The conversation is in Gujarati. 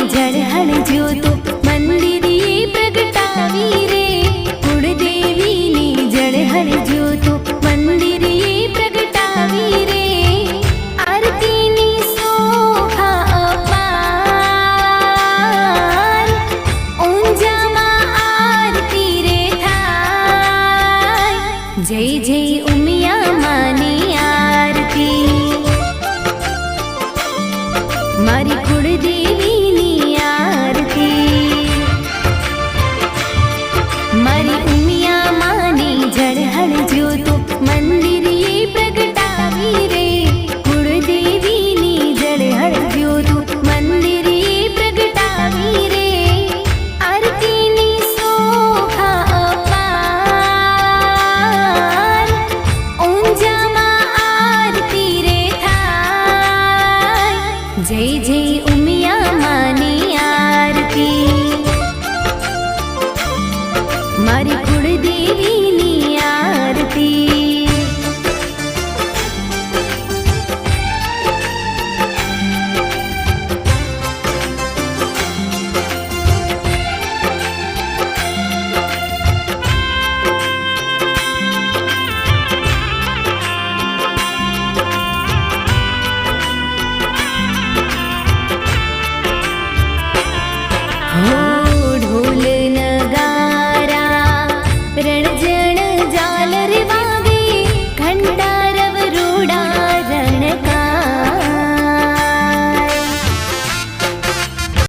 જળહળ જ્યોતો મંદિરે પ્રગટાવી રે કુળદેવીની જળહળ જ્યોતો મંદિરે પ્રગટાવી રે આરતીની શોભા અપાર ઊંઝામાં આરતી રે થાય જય જય ઉમિયા માની આરતી મારી કુળદેવીની આરતી મારી ઉમિયા માની જળહળ જ્યોતો મંદિરે પ્રગટાવી રે કુળદેવીની જળહળ જ્યોતો મંદિરે પ્રગટાવી રે આરતીની શોભા અપાર ઊંઝામાં આરતી રે થાય જય જય ઉમિયા માની આરતી મારી